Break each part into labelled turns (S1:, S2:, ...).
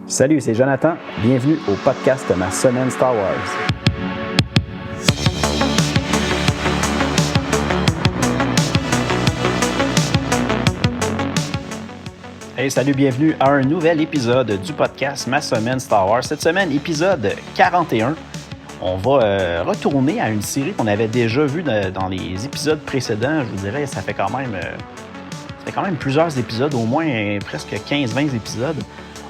S1: Salut, c'est Jonathan. Bienvenue au podcast Ma Semaine Star Wars. Hey, salut, bienvenue à un nouvel épisode du podcast Ma Semaine Star Wars. Cette semaine, épisode 41. On va retourner à une série qu'on avait déjà vue dans les épisodes précédents. Je vous dirais, ça fait quand même plusieurs épisodes, au moins presque 15-20 épisodes.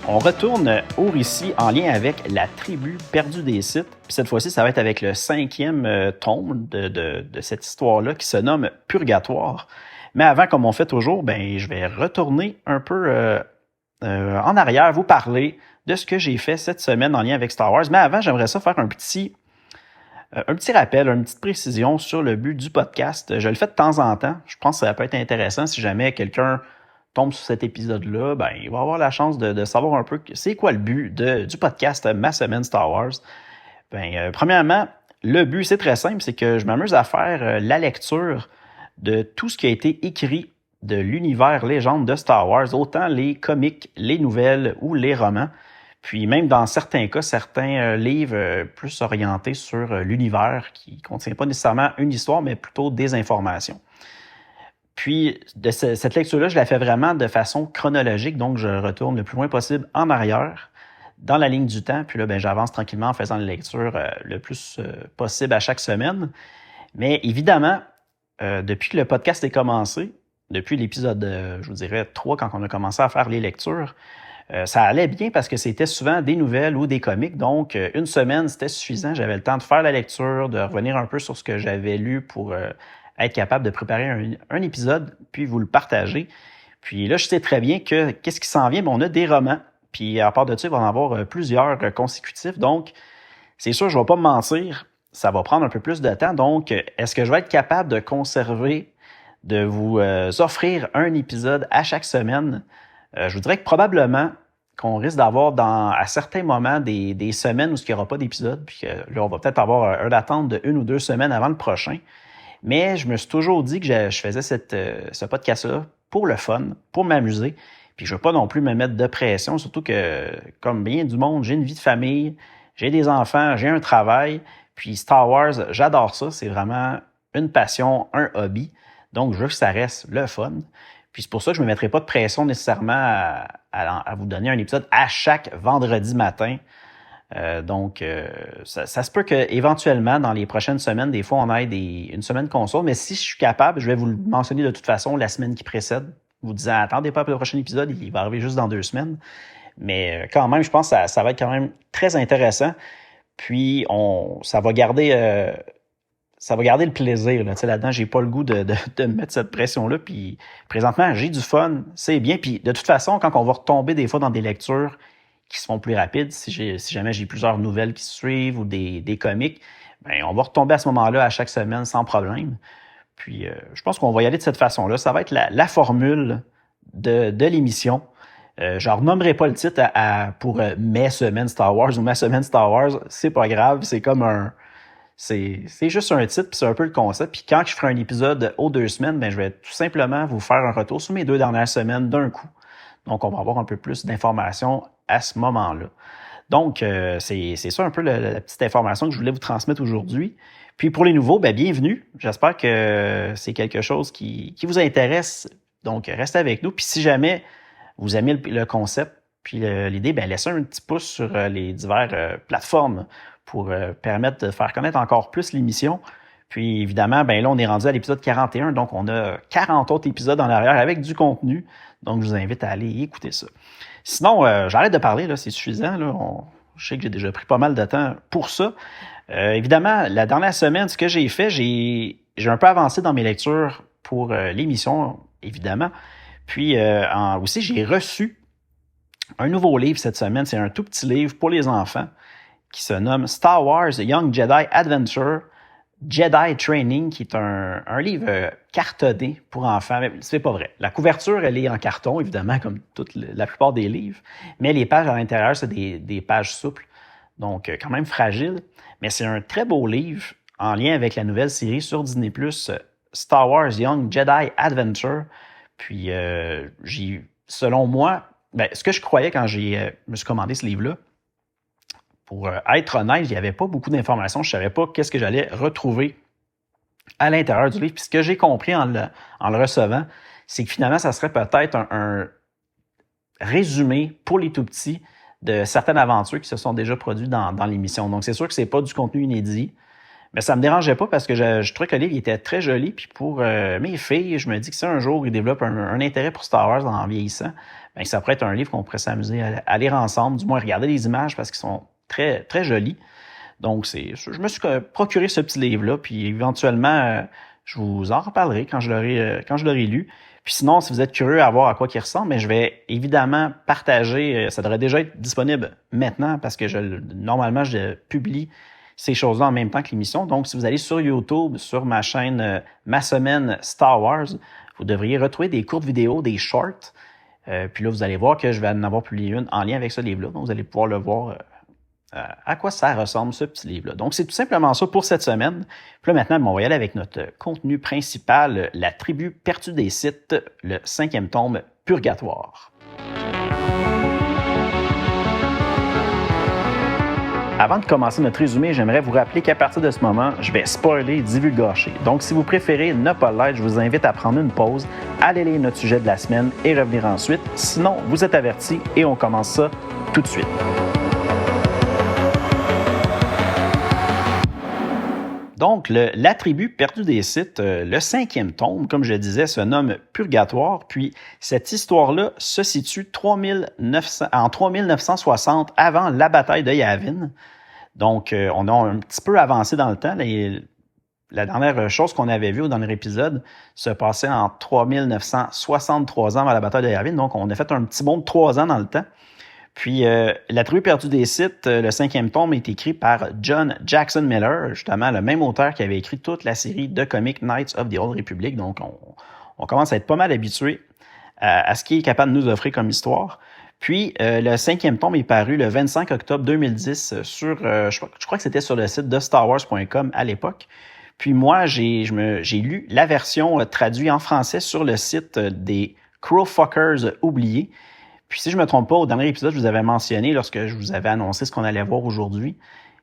S1: On retourne au récit en lien avec la tribu perdue des Sith. Puis cette fois-ci, ça va être avec le 5e tome de cette histoire-là qui se nomme Purgatoire. Mais avant, comme on fait toujours, je vais retourner un peu en arrière, vous parler de ce que j'ai fait cette semaine en lien avec Star Wars. Mais avant, j'aimerais ça faire un petit rappel, une petite précision sur le but du podcast. Je le fais de temps en temps. Je pense que ça peut être intéressant si jamais quelqu'un tombe sur cet épisode-là, il va avoir la chance de savoir un peu c'est quoi le but du podcast Ma Semaine Star Wars. Premièrement, le but, c'est très simple, c'est que je m'amuse à faire la lecture de tout ce qui a été écrit de l'univers légende de Star Wars, autant les comics, les nouvelles ou les romans. Puis même dans certains cas, certains livres plus orientés sur l'univers qui ne contient pas nécessairement une histoire, mais plutôt des informations. Puis, de cette lecture-là, je la fais vraiment de façon chronologique, donc je retourne le plus loin possible en arrière, dans la ligne du temps, puis là, j'avance tranquillement en faisant la lecture le plus possible à chaque semaine. Mais évidemment, depuis que le podcast est commencé, depuis l'épisode, je vous dirais, 3, quand on a commencé à faire les lectures, ça allait bien parce que c'était souvent des nouvelles ou des comics, donc une semaine, c'était suffisant. J'avais le temps de faire la lecture, de revenir un peu sur ce que j'avais lu pour être capable de préparer un épisode, puis vous le partager. Puis là, je sais très bien que qu'est-ce qui s'en vient? On a des romans, puis à part de ça, il va en avoir plusieurs consécutifs. Donc, c'est sûr, je ne vais pas me mentir, ça va prendre un peu plus de temps. Donc, est-ce que je vais être capable de conserver, de vous offrir un épisode à chaque semaine? Je vous dirais que probablement qu'on risque d'avoir à certains moments des semaines où il n'y aura pas d'épisode, puis là, on va peut-être avoir une attente de 1 ou 2 semaines avant le prochain. Mais je me suis toujours dit que je faisais ce podcast-là pour le fun, pour m'amuser. Puis je ne veux pas non plus me mettre de pression, surtout que, comme bien du monde, j'ai une vie de famille, j'ai des enfants, j'ai un travail. Puis Star Wars, j'adore ça. C'est vraiment une passion, un hobby. Donc, je veux que ça reste le fun. Puis c'est pour ça que je ne me mettrai pas de pression nécessairement à vous donner un épisode à chaque vendredi matin. Donc, ça se peut qu'éventuellement, dans les prochaines semaines, des fois, on ait une semaine console. Mais si je suis capable, je vais vous le mentionner de toute façon la semaine qui précède, vous disant, attendez pas pour le prochain épisode, il va arriver juste dans 2 semaines. Mais quand même, je pense que ça va être quand même très intéressant. Puis, ça va garder le plaisir là-dedans. J'ai pas le goût de mettre cette pression-là. Puis, présentement, j'ai du fun, c'est bien. Puis, de toute façon, quand on va retomber des fois dans des lectures qui se font plus rapides, si jamais j'ai plusieurs nouvelles qui suivent ou des comics, on va retomber à ce moment-là à chaque semaine sans problème. Puis, je pense qu'on va y aller de cette façon-là. Ça va être la formule de l'émission. Je ne renommerai pas le titre pour mes semaines Star Wars ou ma semaine Star Wars. C'est pas grave. C'est comme c'est juste un titre, puis c'est un peu le concept. Puis quand je ferai un épisode aux 2 semaines, je vais tout simplement vous faire un retour sur mes 2 dernières semaines d'un coup. Donc, on va avoir un peu plus d'informations à ce moment-là. Donc, c'est ça un peu la petite information que je voulais vous transmettre aujourd'hui. Puis pour les nouveaux, bienvenue. J'espère que c'est quelque chose qui vous intéresse. Donc, restez avec nous. Puis si jamais vous aimez le concept, puis l'idée, laissez un petit pouce sur les diverses plateformes pour permettre de faire connaître encore plus l'émission. Puis évidemment, là, on est rendu à l'épisode 41, donc on a 40 autres épisodes en arrière avec du contenu. Donc, je vous invite à aller écouter ça. Sinon, j'arrête de parler, là, c'est suffisant. Là. Je sais que j'ai déjà pris pas mal de temps pour ça. Évidemment, la dernière semaine, ce que j'ai fait, j'ai un peu avancé dans mes lectures pour l'émission, évidemment. Puis aussi, j'ai reçu un nouveau livre cette semaine. C'est un tout petit livre pour les enfants qui se nomme Star Wars Young Jedi Adventure Jedi Training, qui est un livre cartonné pour enfants. Mais c'est pas vrai. La couverture, elle est en carton, évidemment, comme la plupart des livres. Mais les pages à l'intérieur, c'est des pages souples. Donc, quand même fragile. Mais c'est un très beau livre en lien avec la nouvelle série sur Disney+, Star Wars Young Jedi Adventure. Puis, selon moi, ce que je croyais quand me suis commandé ce livre-là, pour être honnête, il n'y avait pas beaucoup d'informations. Je ne savais pas qu'est-ce que j'allais retrouver à l'intérieur du livre. Puis ce que j'ai compris en le recevant, c'est que finalement, ça serait peut-être un résumé pour les tout-petits de certaines aventures qui se sont déjà produites dans l'émission. Donc, c'est sûr que c'est pas du contenu inédit, mais ça me dérangeait pas parce que je trouvais que le livre il était très joli. Puis pour mes filles, je me dis que si un jour ils développent un intérêt pour Star Wars en vieillissant, ben ça pourrait être un livre qu'on pourrait s'amuser à lire ensemble, du moins regarder les images parce qu'ils sont très, très jolis. Donc, je me suis procuré ce petit livre-là, puis éventuellement, je vous en reparlerai quand je l'aurai lu. Puis sinon, si vous êtes curieux à voir à quoi il ressemble, mais je vais évidemment partager, ça devrait déjà être disponible maintenant parce que normalement, je publie ces choses-là en même temps que l'émission. Donc, si vous allez sur YouTube, sur ma chaîne Ma Semaine Star Wars, vous devriez retrouver des courtes vidéos, des shorts. Puis là, vous allez voir que je vais en avoir publié une en lien avec ce livre-là. Donc, vous allez pouvoir le voir à quoi ça ressemble, ce petit livre-là. Donc, c'est tout simplement ça pour cette semaine. Puis là, maintenant, on va y aller avec notre contenu principal, La tribu perdue des Sith, le 5e tome, Purgatoire. Avant de commencer notre résumé, j'aimerais vous rappeler qu'à partir de ce moment, je vais spoiler et divulgacher. Donc, si vous préférez ne pas l'être, je vous invite à prendre une pause, aller lire notre sujet de la semaine et revenir ensuite. Sinon, vous êtes avertis et on commence ça tout de suite. Donc, La tribu perdue des Sith, le 5e tome, comme je disais, se nomme Purgatoire. Puis, cette histoire-là se situe en 3960 avant la bataille de Yavin. Donc, on a un petit peu avancé dans le temps. La dernière chose qu'on avait vue au dernier épisode se passait en 3963 ans avant la bataille de Yavin. Donc, on a fait un petit bond de 3 ans dans le temps. Puis, La tribu perdue des Sith, le 5e tome, est écrit par John Jackson Miller, justement le même auteur qui avait écrit toute la série de comics Knights of the Old Republic. Donc, on commence à être pas mal habitué à ce qu'il est capable de nous offrir comme histoire. Puis, le 5e tome est paru le 25 octobre 2010 sur, je crois que c'était sur le site de StarWars.com à l'époque. Puis moi, j'ai lu la version traduite en français sur le site des Crowfuckers oubliés. Puis si je ne me trompe pas, au dernier épisode, je vous avais mentionné, lorsque je vous avais annoncé ce qu'on allait voir aujourd'hui,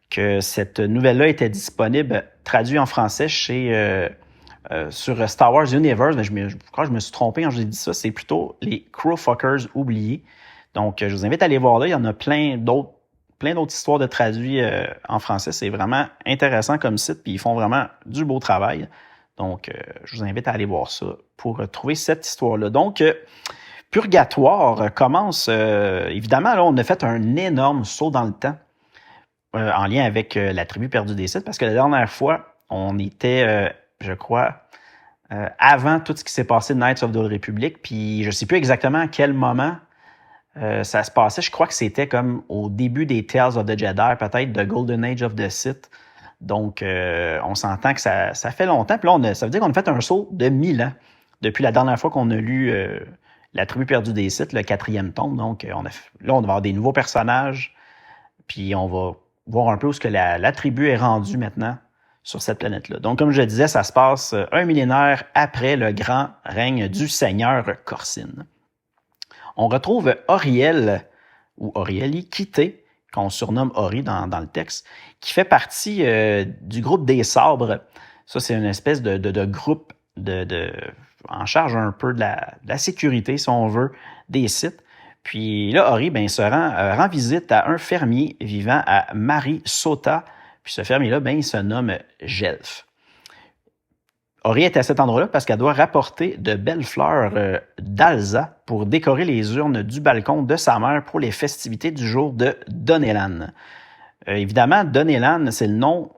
S1: que cette nouvelle-là était disponible, traduite en français sur Star Wars Universe. Mais je crois que je me suis trompé quand je vous ai dit ça. C'est plutôt les Crowfuckers oubliés. Donc, je vous invite à aller voir là. Il y en a plein d'autres histoires de traduits en français. C'est vraiment intéressant comme site, puis ils font vraiment du beau travail. Donc, je vous invite à aller voir ça pour trouver cette histoire-là. Donc, Purgatoire commence, évidemment, là, on a fait un énorme saut dans le temps en lien avec la tribu perdue des Sith, parce que la dernière fois, on était, je crois, avant tout ce qui s'est passé de Knights of the Old Republic, puis je ne sais plus exactement à quel moment ça se passait. Je crois que c'était comme au début des Tales of the Jedi, peut-être The Golden Age of the Sith. Donc, on s'entend que ça fait longtemps. Puis là, ça veut dire qu'on a fait un saut de 1000 ans depuis la dernière fois qu'on a lu La tribu perdue des Sith, le 4e tome. Donc, là, on va avoir des nouveaux personnages, puis on va voir un peu où ce que la tribu est rendue maintenant sur cette planète-là. Donc, comme je le disais, ça se passe un millénaire après le grand règne du seigneur Corsine. On retrouve Auriel, ou Aurieli, Quitté, qu'on surnomme Ori dans le texte, qui fait partie du groupe des Sabres. Ça, c'est une espèce de groupe en charge un peu de la sécurité, si on veut, des Sith. Puis là, Ori se rend visite à un fermier vivant à Mari Sota. Puis ce fermier-là, il se nomme Jelf. Ori est à cet endroit-là parce qu'elle doit rapporter de belles fleurs d'Alza pour décorer les urnes du balcon de sa mère pour les festivités du jour de Donelan. Évidemment, Donelan, c'est un nom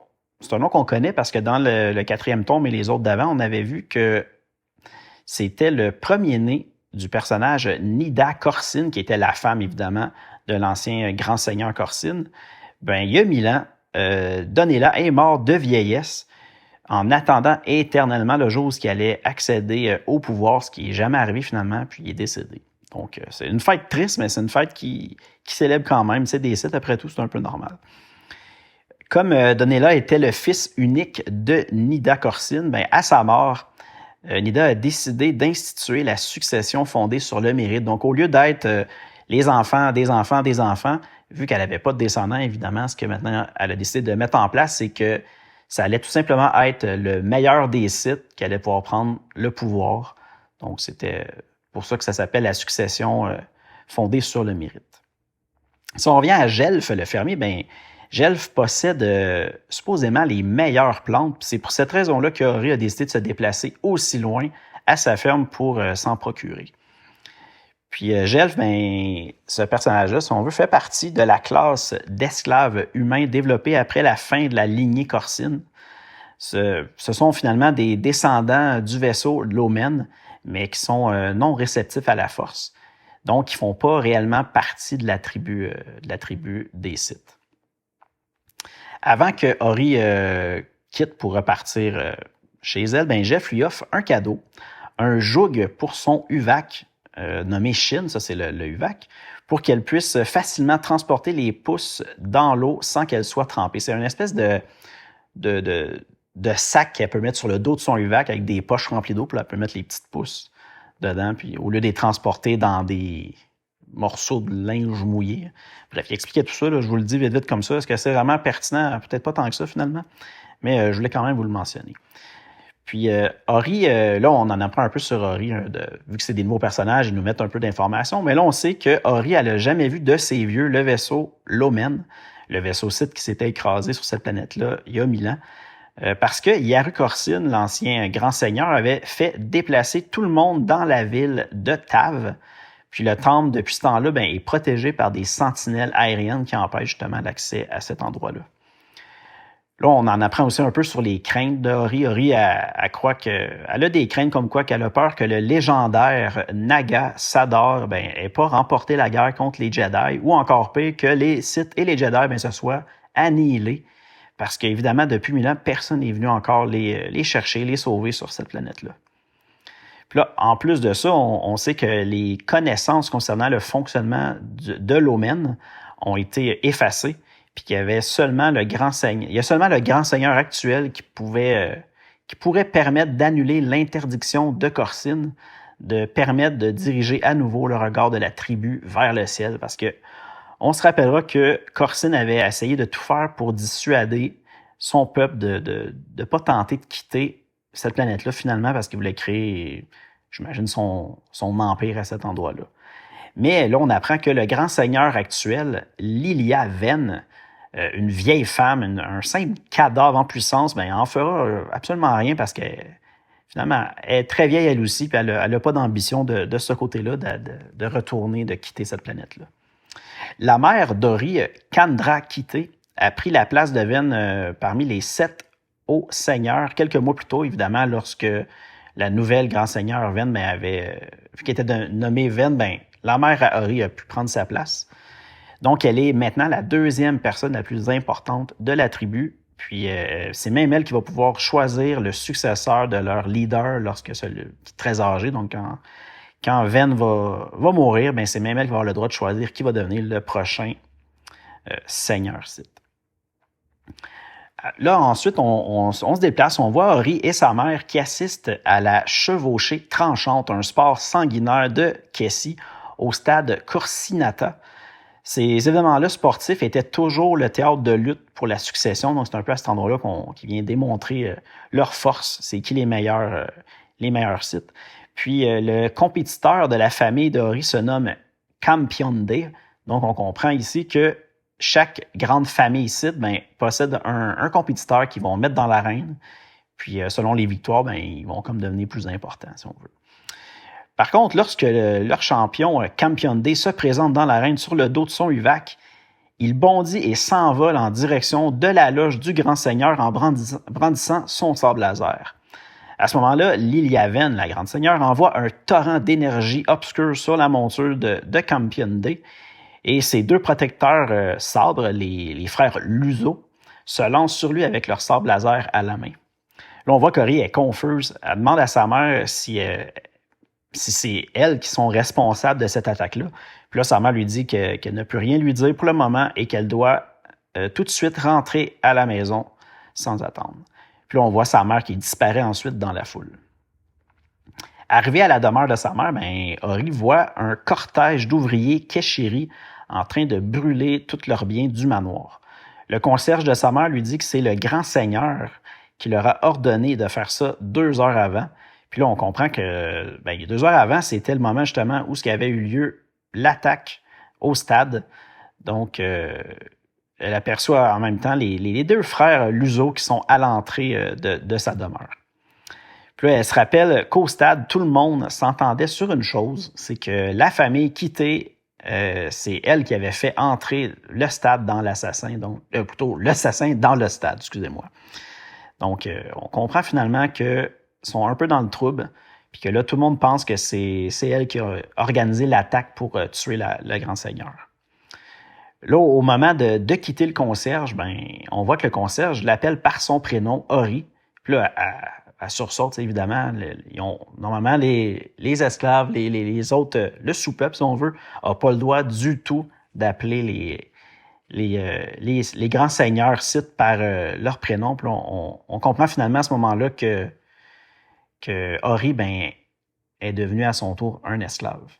S1: qu'on connaît parce que dans le 4e tome et les autres d'avant, on avait vu que c'était le premier-né du personnage Nida Corsine, qui était la femme, évidemment, de l'ancien grand seigneur Corsine. Il y a 1000 ans, Donella est mort de vieillesse en attendant éternellement le jour où il allait accéder au pouvoir, ce qui n'est jamais arrivé finalement, puis il est décédé. Donc, c'est une fête triste, mais c'est une fête qui célèbre quand même. Tu sais, des Sith, après tout, c'est un peu normal. Comme Donella était le fils unique de Nida Corsine, à sa mort, Nida a décidé d'instituer la succession fondée sur le mérite. Donc, au lieu d'être les enfants, des enfants, des enfants. Vu qu'elle n'avait pas de descendants, évidemment, ce que maintenant elle a décidé de mettre en place, c'est que ça allait tout simplement être le meilleur des Sith qui allait pouvoir prendre le pouvoir. Donc, c'était pour ça que ça s'appelle la succession fondée sur le mérite. Si on revient à Gelf, le fermier, ben Gelf possède supposément les meilleures plantes. C'est pour cette raison-là qu'Ori a décidé de se déplacer aussi loin à sa ferme pour s'en procurer. Puis Gelf, ben, ce personnage-là, si on veut, fait partie de la classe d'esclaves humains développée après la fin de la lignée corsine. Ce sont finalement des descendants du vaisseau Lomen, mais qui sont non réceptifs à la force. Donc, ils ne font pas réellement partie de la tribu des Sith. Avant que Ori quitte pour repartir chez elle, ben Gelf lui offre un cadeau, un joug pour son Uvac, nommé Shin, ça c'est le Uvac, pour qu'elle puisse facilement transporter les pousses dans l'eau sans qu'elle soit trempée. C'est une espèce de sac qu'elle peut mettre sur le dos de son Uvac avec des poches remplies d'eau, puis elle peut mettre les petites pousses dedans, puis au lieu de les transporter dans des morceaux de linge mouillé. Bref, il expliquait tout ça, là, je vous le dis vite comme ça. Est-ce que c'est vraiment pertinent? Peut-être pas tant que ça, finalement, mais je voulais quand même vous le mentionner. Puis Ori, là, on en apprend un peu sur Ori, vu que c'est des nouveaux personnages, ils nous mettent un peu d'informations, mais là, on sait que Ori, elle n'a jamais vu de ses vieux le vaisseau Lomen, le vaisseau Sith qui s'était écrasé sur cette planète-là il y a 1000 ans, parce que Yaru Corsine, l'ancien grand seigneur, avait fait déplacer tout le monde dans la ville de Tav. Puis le temple, depuis ce temps-là, ben, est protégé par des sentinelles aériennes qui empêchent justement l'accès à cet endroit-là. Là, on en apprend aussi un peu sur les craintes d'Ori. Ori, elle croit qu'elle a des craintes comme quoi qu'elle a peur que le légendaire Naga Sador ait pas remporté la guerre contre les Jedi, ou encore pire, que les Sith et les Jedi se soient annihilés. Parce qu'évidemment, depuis 1000 ans, personne n'est venu encore les chercher, les sauver sur cette planète-là. Puis là, en plus de ça, on sait que les connaissances concernant le fonctionnement de l'Omen ont été effacées, puis qu'il y avait seulement le grand seigneur. Il y a seulement le grand seigneur actuel qui pourrait permettre d'annuler l'interdiction de Corsine, de permettre de diriger à nouveau le regard de la tribu vers le ciel, parce que on se rappellera que Corsine avait essayé de tout faire pour dissuader son peuple de ne pas tenter de quitter cette planète-là, finalement, parce qu'il voulait créer, j'imagine, son empire à cet endroit-là. Mais là, on apprend que le grand seigneur actuel, Lilia Ven, une vieille femme, un simple cadavre en puissance, ben, en fera absolument rien parce que, finalement, elle est très vieille elle aussi, puis elle n'a pas d'ambition de ce côté-là de retourner, de quitter cette planète-là. La mère d'Ori, Kandra Kité, a pris la place de Ven parmi les 7 hauts seigneurs quelques mois plus tôt, évidemment, lorsque la nouvelle grand seigneur Ven vu qu'elle était nommée Ven, la mère à Ori a pu prendre sa place. Donc, elle est maintenant la deuxième personne la plus importante de la tribu. Puis, c'est même elle qui va pouvoir choisir le successeur de leur leader lorsque celui qui est très âgé. Donc, quand Ven va mourir, c'est même elle qui va avoir le droit de choisir qui va devenir le prochain seigneur Sith. Là, ensuite, on se déplace. On voit Ori et sa mère qui assistent à la chevauchée tranchante, un sport sanguinaire de Kessi au stade Corsinata. Ces événements-là sportifs étaient toujours le théâtre de lutte pour la succession. Donc, c'est un peu à cet endroit-là qui vient démontrer leur force. C'est qui les meilleurs Sith. Puis, le compétiteur de la famille d'Ori se nomme Campionde. Donc, on comprend ici que chaque grande famille Sith possède un compétiteur qu'ils vont mettre dans l'arène. Puis, selon les victoires, ils vont comme devenir plus importants, si on veut. Par contre, lorsque leur champion, Campionde, se présente dans l'arène sur le dos de son Uvac, il bondit et s'envole en direction de la loge du grand seigneur en brandissant son sable laser. À ce moment-là, Lilia Ven, la grande seigneur, envoie un torrent d'énergie obscure sur la monture de Campionde, et ses deux protecteurs sabres, les frères Luzo, se lancent sur lui avec leur sable laser à la main. Là, on voit qu'Ori est confuse. Elle demande à sa mère si c'est elles qui sont responsables de cette attaque-là. Puis là, sa mère lui dit qu'elle ne peut rien lui dire pour le moment et qu'elle doit tout de suite rentrer à la maison sans attendre. Puis là, on voit sa mère qui disparaît ensuite dans la foule. Arrivé à la demeure de sa mère, Ori voit un cortège d'ouvriers Keshiri en train de brûler tous leurs biens du manoir. Le concierge de sa mère lui dit que c'est le grand seigneur qui leur a ordonné de faire ça 2 heures avant. Puis là, on comprend que 2 heures avant, c'était le moment justement où ce avait eu lieu l'attaque au stade. Donc, elle aperçoit en même temps les 2 frères Luso qui sont à l'entrée de sa demeure. Puis là, elle se rappelle qu'au stade, tout le monde s'entendait sur une chose, c'est que la famille quittée, c'est elle qui avait fait entrer le stade dans l'assassin, donc plutôt l'assassin dans le stade, excusez-moi. Donc, on comprend finalement qu'ils sont un peu dans le trouble, puis que là, tout le monde pense que c'est elle qui a organisé l'attaque pour tuer le grand seigneur. Là, au moment de quitter le concierge, on voit que le concierge l'appelle par son prénom, Ori. Puis là, elle sursaute, évidemment. Normalement, les esclaves, les autres, le sous-peuple, si on veut, n'a pas le droit du tout d'appeler les grands seigneurs citent par leur prénom. Puis là, on comprend finalement à ce moment-là que Ori est devenu à son tour un esclave.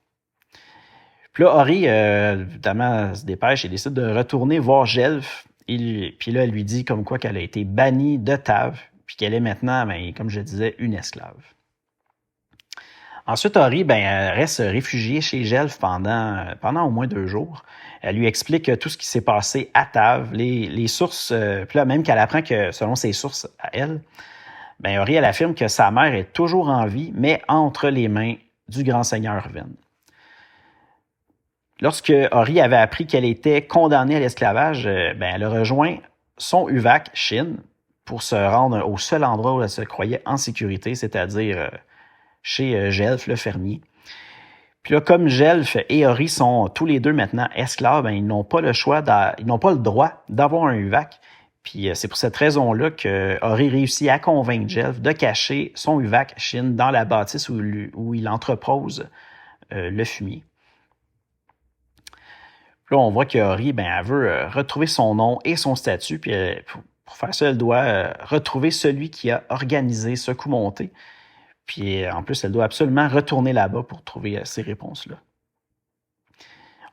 S1: Puis là, Ori, évidemment, se dépêche et décide de retourner voir Jelf. Puis là, elle lui dit comme quoi qu'elle a été bannie de Tave, puis qu'elle est maintenant, comme je disais, une esclave. Ensuite, Ori reste réfugiée chez Jelf pendant au moins 2 jours. Elle lui explique tout ce qui s'est passé à Tave, les sources, puis là, même qu'elle apprend que, selon ses sources à elle, Ori, elle affirme que sa mère est toujours en vie, mais entre les mains du grand seigneur Ven. Lorsque Ori avait appris qu'elle était condamnée à l'esclavage, elle a rejoint son Uvak, Shin, pour se rendre au seul endroit où elle se croyait en sécurité, c'est-à-dire chez Jelf, le fermier. Puis là, comme Jelf et Ori sont tous les deux maintenant esclaves, ils n'ont pas le droit d'avoir un Uvak. Puis c'est pour cette raison-là que Ori réussit à convaincre Jelf de cacher son Uvak, Shin, dans la bâtisse où il entrepose le fumier. Puis là, on voit que Ori, elle veut retrouver son nom et son statut, puis pour faire ça, elle doit retrouver celui qui a organisé ce coup monté. Puis en plus, elle doit absolument retourner là-bas pour trouver ces réponses-là.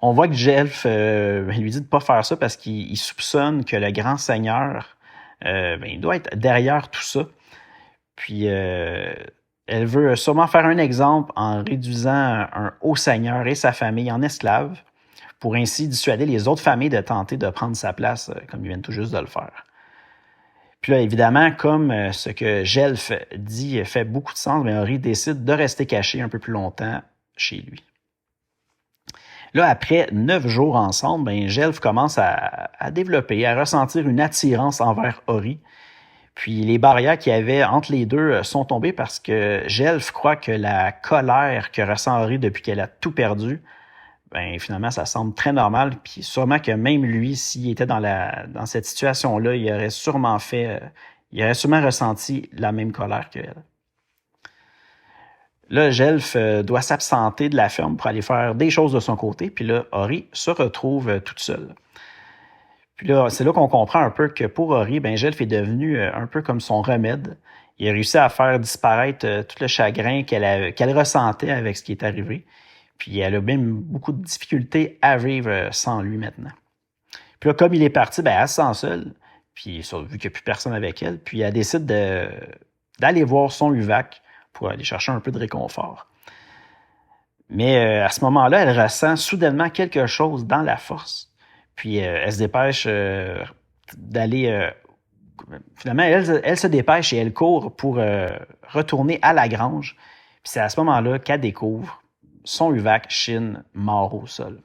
S1: On voit que Jelf lui dit de ne pas faire ça parce qu'il soupçonne que le grand seigneur il doit être derrière tout ça. Puis elle veut sûrement faire un exemple en réduisant un haut seigneur et sa famille en esclaves, pour ainsi dissuader les autres familles de tenter de prendre sa place, comme ils viennent tout juste de le faire. Puis là, évidemment, comme ce que Jelf dit fait beaucoup de sens, Ori décide de rester caché un peu plus longtemps chez lui. Là, après 9 jours ensemble, Jelf commence à développer, à ressentir une attirance envers Ori. Puis les barrières qu'il y avait entre les deux sont tombées parce que Jelf croit que la colère que ressent Ori depuis qu'elle a tout perdu, finalement, ça semble très normal. Puis sûrement que même lui, s'il était dans cette situation-là, il aurait sûrement ressenti la même colère qu'elle. Là, Jelf doit s'absenter de la ferme pour aller faire des choses de son côté. Puis là, Ori se retrouve toute seule. Puis là, c'est là qu'on comprend un peu que pour Ori, Jelf est devenu un peu comme son remède. Il a réussi à faire disparaître tout le chagrin qu'elle ressentait avec ce qui est arrivé. Puis elle a même beaucoup de difficultés à vivre sans lui maintenant. Puis là, comme il est parti, elle se sent seule, puis vu qu'il n'y a plus personne avec elle, puis elle décide d'aller voir son Uvak pour aller chercher un peu de réconfort. Mais à ce moment-là, elle ressent soudainement quelque chose dans la force. Puis elle se dépêche d'aller... finalement, elle se dépêche et elle court pour retourner à la grange. Puis c'est à ce moment-là qu'elle découvre son Uvak, Shin, mort au sol.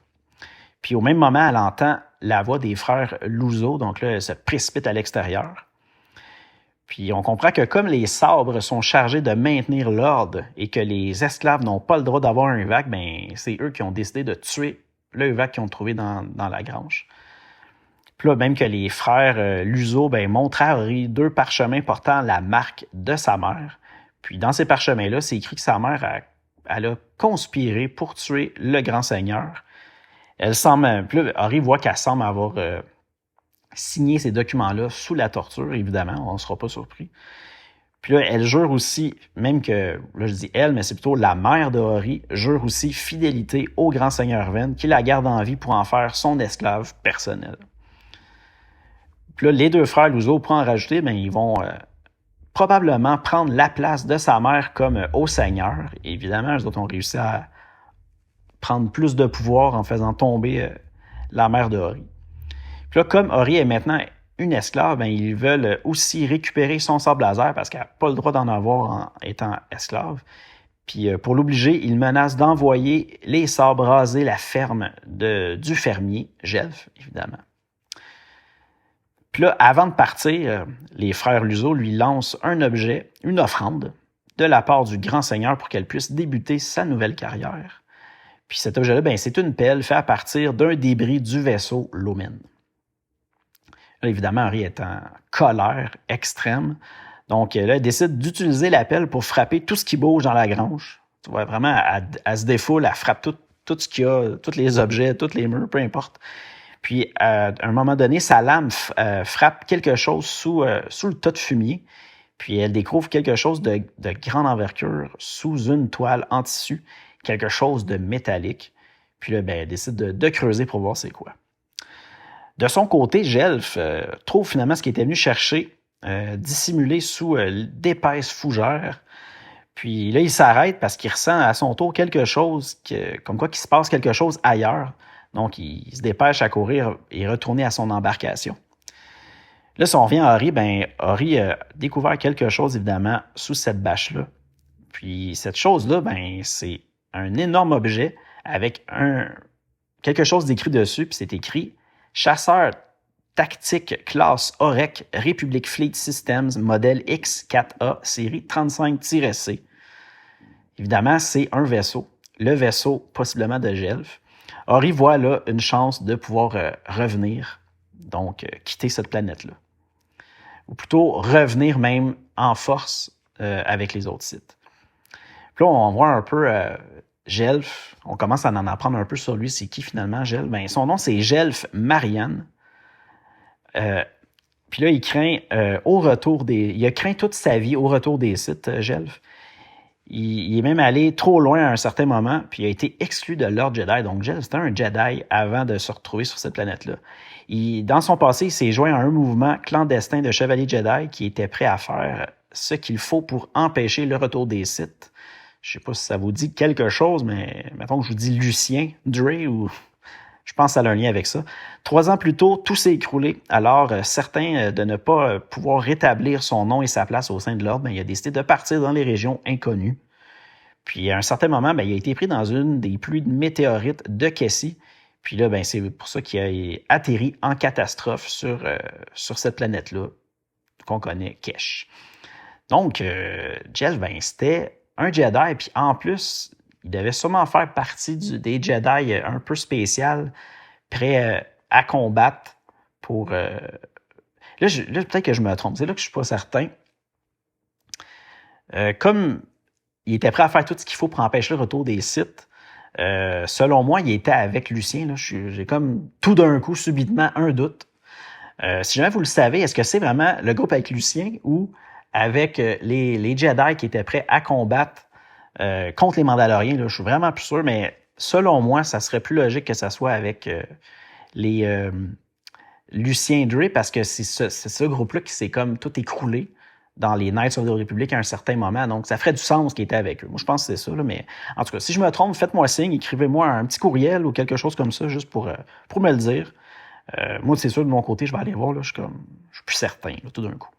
S1: Puis au même moment, elle entend la voix des frères Luso, donc là, elle se précipite à l'extérieur. Puis on comprend que comme les sabres sont chargés de maintenir l'ordre et que les esclaves n'ont pas le droit d'avoir un Uvak, c'est eux qui ont décidé de tuer le Uvak qu'ils ont trouvé dans la grange. Puis là, même que les frères Luso montrent à Ori 2 parchemins portant la marque de sa mère. Puis dans ces parchemins-là, c'est écrit que sa mère elle a conspiré pour tuer le grand seigneur. Puis là, Ori voit qu'elle semble avoir signé ces documents-là sous la torture, évidemment, on ne sera pas surpris. Puis là, elle jure aussi, même que, là je dis elle, mais c'est plutôt la mère de Ori, jure aussi fidélité au grand seigneur Ven, qui la garde en vie pour en faire son esclave personnel. Puis là, les deux frères Luso, pour en rajouter, ben, ils vont probablement prendre la place de sa mère comme haut seigneur. Et évidemment, eux autres ont réussi à prendre plus de pouvoir en faisant tomber la mère de Ori. Puis là, comme Ori est maintenant une esclave, ben, ils veulent aussi récupérer son sabre laser parce qu'elle n'a pas le droit d'en avoir en étant esclave. Puis pour l'obliger, ils menacent d'envoyer les sabres raser la ferme du fermier, Jelf, évidemment. Puis là, avant de partir, les frères Luso lui lancent un objet, une offrande, de la part du grand seigneur pour qu'elle puisse débuter sa nouvelle carrière. Puis cet objet-là, ben, c'est une pelle faite à partir d'un débris du vaisseau Lomen. Là, évidemment, Ori est en colère extrême. Donc là, elle décide d'utiliser la pelle pour frapper tout ce qui bouge dans la grange. Tu vois, vraiment, elle se défoule, elle frappe tout ce qu'il y a, tous les objets, tous les murs, peu importe. Puis, à un moment donné, sa lame frappe quelque chose sous le tas de fumier. Puis, elle découvre quelque chose de grande envergure sous une toile en tissu, quelque chose de métallique. Puis là, ben, elle décide de creuser pour voir c'est quoi. De son côté, Jelf trouve finalement ce qu'il était venu chercher, dissimulé sous d'épaisses fougères. Puis là, il s'arrête parce qu'il ressent à son tour quelque chose, comme quoi qu'il se passe quelque chose ailleurs. Donc, il se dépêche à courir et retourner à son embarcation. Là, si on revient à Ori, ben Ori a découvert quelque chose, évidemment, sous cette bâche-là. Puis cette chose-là, ben c'est un énorme objet avec quelque chose d'écrit dessus, puis c'est écrit « Chasseur tactique classe Orec Republic Fleet Systems modèle X4A série 35-C ». Évidemment, c'est un vaisseau, le vaisseau possiblement de Jelf. Ori voit là une chance de pouvoir revenir, donc quitter cette planète-là. Ou plutôt revenir même en force avec les autres sites. Puis là, on voit un peu Jelf. On commence à en apprendre un peu sur lui. C'est qui finalement, Jelf? Ben, son nom, c'est Jelf Marian. Puis là, il craint il a craint toute sa vie au retour des sites, Jelf. Il est même allé trop loin à un certain moment, puis il a été exclu de l'ordre Jedi. Donc, Jelf, c'était un Jedi avant de se retrouver sur cette planète-là. Dans son passé, il s'est joint à un mouvement clandestin de chevaliers Jedi qui était prêt à faire ce qu'il faut pour empêcher le retour des Sith. Je sais pas si ça vous dit quelque chose, mais mettons que je vous dis Lucien Dre, ou je pense que ça a un lien avec ça. 3 ans plus tôt, tout s'est écroulé. Alors, certain de ne pas pouvoir rétablir son nom et sa place au sein de l'ordre, ben, il a décidé de partir dans les régions inconnues. Puis, à un certain moment, ben, il a été pris dans une des pluies de météorites de Kessie. Puis là, ben, c'est pour ça qu'il a atterri en catastrophe sur cette planète-là qu'on connaît, Kesh. Donc, Jelf, ben, c'était un Jedi, puis en plus, il devait sûrement faire partie des Jedi un peu spécial, prêts à combattre pour... Là, peut-être que je me trompe, c'est là que je suis pas certain. Comme il était prêt à faire tout ce qu'il faut pour empêcher le retour des Sith, selon moi, il était avec Lucien. Là. J'ai comme tout d'un coup, subitement, un doute. Si jamais vous le savez, est-ce que c'est vraiment le groupe avec Lucien ou avec les Jedi qui étaient prêts à combattre contre les Mandaloriens? Là, je suis vraiment plus sûr, mais selon moi, ça serait plus logique que ça soit avec les Lucien Dre, parce que c'est ce groupe-là qui s'est comme tout écroulé dans les Knights of the Republic à un certain moment. Donc, ça ferait du sens qu'il était avec eux. Moi, je pense que c'est ça. Là, mais en tout cas, si je me trompe, faites-moi signe, écrivez-moi un petit courriel ou quelque chose comme ça, juste pour me le dire. Moi, c'est sûr, de mon côté, je vais aller voir. Là, je suis plus certain, là, tout d'un coup.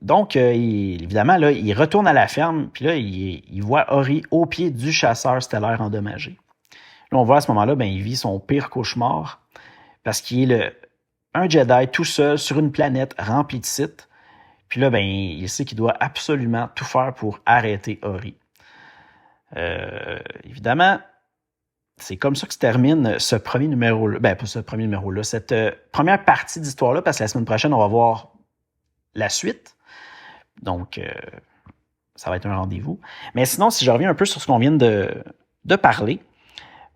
S1: Donc, évidemment, là, il retourne à la ferme, puis là, il voit Ori au pied du chasseur stellaire endommagé. Là, on voit à ce moment-là, ben, il vit son pire cauchemar, parce qu'il est un Jedi tout seul sur une planète remplie de Sith. Puis là, ben, il sait qu'il doit absolument tout faire pour arrêter Ori. Évidemment, c'est comme ça que se termine ce premier numéro-là. Ben, pas ce premier numéro-là, cette première partie d'histoire-là, parce que la semaine prochaine, on va voir la suite. Donc, ça va être un rendez-vous. Mais sinon, si je reviens un peu sur ce qu'on vient de parler,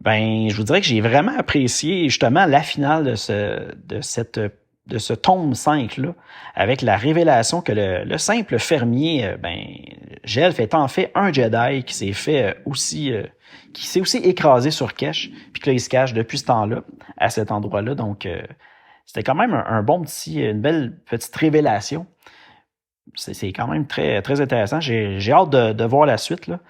S1: ben, je vous dirais que j'ai vraiment apprécié justement la finale de cette de ce tome 5-là, avec la révélation que le simple fermier, Gelf est en fait un Jedi qui s'est aussi écrasé sur Kesh, puis que là, il se cache depuis ce temps-là, à cet endroit-là. Donc, c'était quand même une belle petite révélation. C'est quand même très, très intéressant. J'ai hâte de voir la suite, là.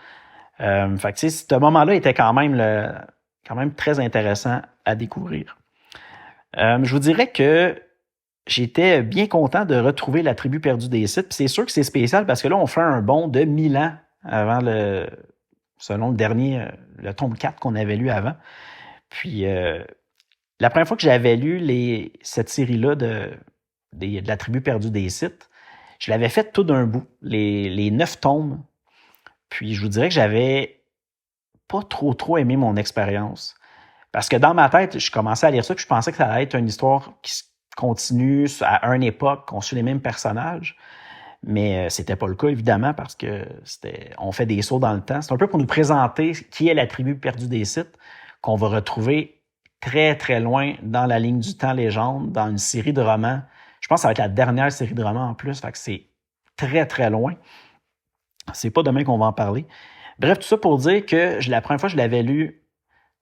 S1: Fait que, ce moment-là était quand même très intéressant à découvrir. Je vous dirais que j'étais bien content de retrouver la tribu perdue des Sith. Puis c'est sûr que c'est spécial parce que là, on fait un bond de 1000 ans avant selon le tome 4 qu'on avait lu avant. Puis la première fois que j'avais lu cette série-là de la tribu perdue des Sith, je l'avais faite tout d'un bout, les 9 tomes. Puis je vous dirais que j'avais pas trop aimé mon expérience. Parce que dans ma tête, je commençais à lire ça, puis je pensais que ça allait être une histoire qui se continue à une époque, qu'on suit les mêmes personnages. Mais c'était pas le cas, évidemment, parce que on fait des sauts dans le temps. C'est un peu pour nous présenter qui est la tribu perdue des Sith, qu'on va retrouver très, très loin dans la ligne du temps légende, dans une série de romans. Je pense que ça va être la dernière série de romans en plus, fait que c'est très, très loin. C'est pas demain qu'on va en parler. Bref, tout ça pour dire que la première fois, je l'avais lu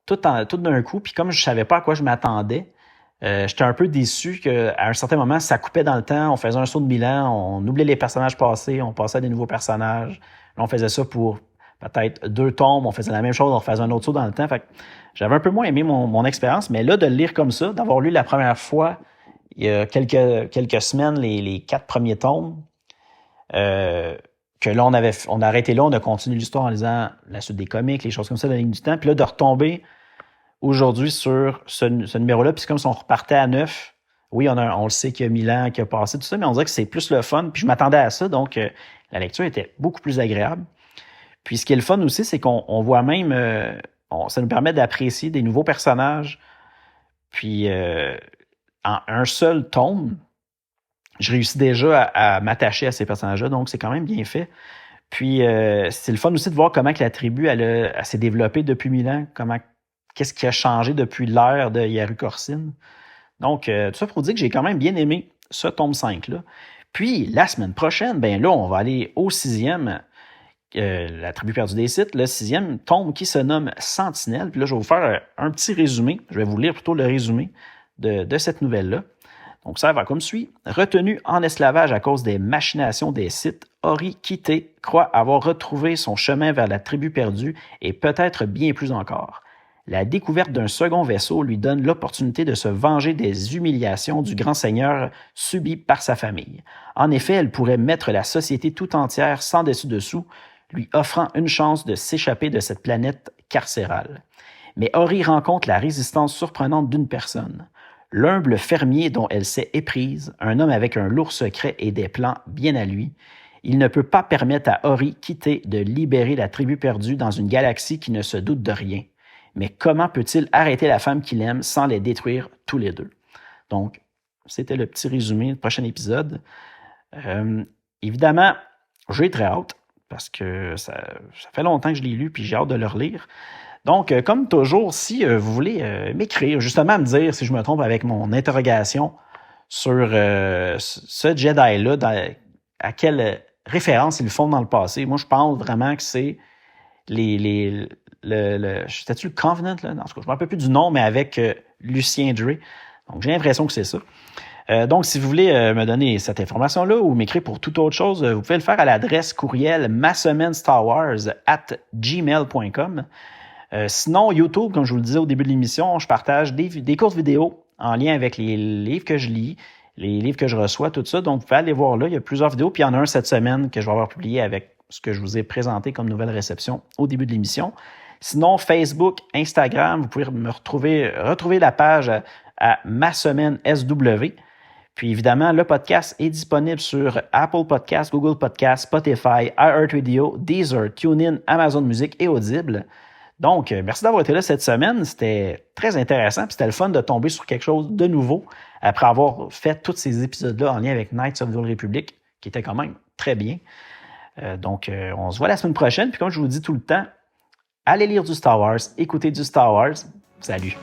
S1: tout d'un coup, puis comme je savais pas à quoi je m'attendais, j'étais un peu déçu qu'à un certain moment, ça coupait dans le temps, on faisait un saut de 1000 ans, on oubliait les personnages passés, on passait à des nouveaux personnages. Là, on faisait ça pour peut-être 2 tomes, on faisait la même chose, on faisait un autre saut dans le temps. Fait que j'avais un peu moins aimé mon expérience, mais là, de le lire comme ça, d'avoir lu la première fois, il y a quelques semaines, les 4 premiers tomes, que là, on a arrêté là, on a continué l'histoire en lisant la suite des comics, les choses comme ça, la ligne du temps. Puis là, de retomber aujourd'hui sur ce numéro-là, puis c'est comme si on repartait à 9. Oui, on le sait qu'il y a 1000 ans qui a passé, tout ça, mais on dirait que c'est plus le fun. Puis je m'attendais à ça, donc la lecture était beaucoup plus agréable. Puis ce qui est le fun aussi, c'est qu'on voit même... ça nous permet d'apprécier des nouveaux personnages. Puis en un seul tome, je réussis déjà à m'attacher à ces personnages-là, donc c'est quand même bien fait. Puis c'est le fun aussi de voir comment que la tribu elle s'est développée depuis 1000 ans, qu'est-ce qui a changé depuis l'ère de Yaru Corsine. Donc, tout ça pour dire que j'ai quand même bien aimé ce tome 5-là. Puis, la semaine prochaine, là, on va aller au 6e, la tribu perdue des Sith, le 6e tome qui se nomme Sentinelle. Puis là, je vais vous faire un petit résumé. Je vais vous lire plutôt le résumé de cette nouvelle-là. Donc, ça va comme suit. Retenu en esclavage à cause des machinations des Sith, Ori Kitté croit avoir retrouvé son chemin vers la tribu perdue et peut-être bien plus encore. La découverte d'un second vaisseau lui donne l'opportunité de se venger des humiliations du grand seigneur subies par sa famille. En effet, elle pourrait mettre la société tout entière sans dessus-dessous, lui offrant une chance de s'échapper de cette planète carcérale. Mais Ori rencontre la résistance surprenante d'une personne. L'humble fermier dont elle s'est éprise, un homme avec un lourd secret et des plans bien à lui, il ne peut pas permettre à Ori Kitté de libérer la tribu perdue dans une galaxie qui ne se doute de rien. Mais comment peut-il arrêter la femme qu'il aime sans les détruire tous les deux? Donc, c'était le petit résumé du prochain épisode. Évidemment, j'ai très hâte parce que ça fait longtemps que je l'ai lu puis j'ai hâte de le relire. Donc, comme toujours, si vous voulez m'écrire, justement me dire si je me trompe avec mon interrogation sur ce Jedi-là, à quelle référence ils font dans le passé. Moi, je pense vraiment que c'est c'était-tu le Covenant, là? Non, je ne me rappelle plus du nom, mais avec Lucien Dre. Donc, j'ai l'impression que c'est ça. Donc, si vous voulez me donner cette information-là ou m'écrire pour toute autre chose, vous pouvez le faire à l'adresse courriel masemaine-star-wars@gmail.com. Sinon, YouTube, comme je vous le disais au début de l'émission, je partage des courtes vidéos en lien avec les livres que je lis, les livres que je reçois, tout ça. Donc, vous pouvez aller voir là. Il y a plusieurs vidéos. Puis, il y en a un cette semaine que je vais avoir publié avec ce que je vous ai présenté comme nouvelle réception au début de l'émission. Sinon, Facebook, Instagram, vous pouvez retrouver la page à Ma Semaine SW. Puis évidemment, le podcast est disponible sur Apple Podcasts, Google Podcasts, Spotify, iHeartRadio, Deezer, TuneIn, Amazon Music et Audible. Donc, merci d'avoir été là cette semaine. C'était très intéressant. Puis c'était le fun de tomber sur quelque chose de nouveau après avoir fait tous ces épisodes-là en lien avec Knights of the Old Republic, qui était quand même très bien. Donc, on se voit la semaine prochaine. Puis comme je vous dis tout le temps, allez lire du Star Wars, écoutez du Star Wars. Salut!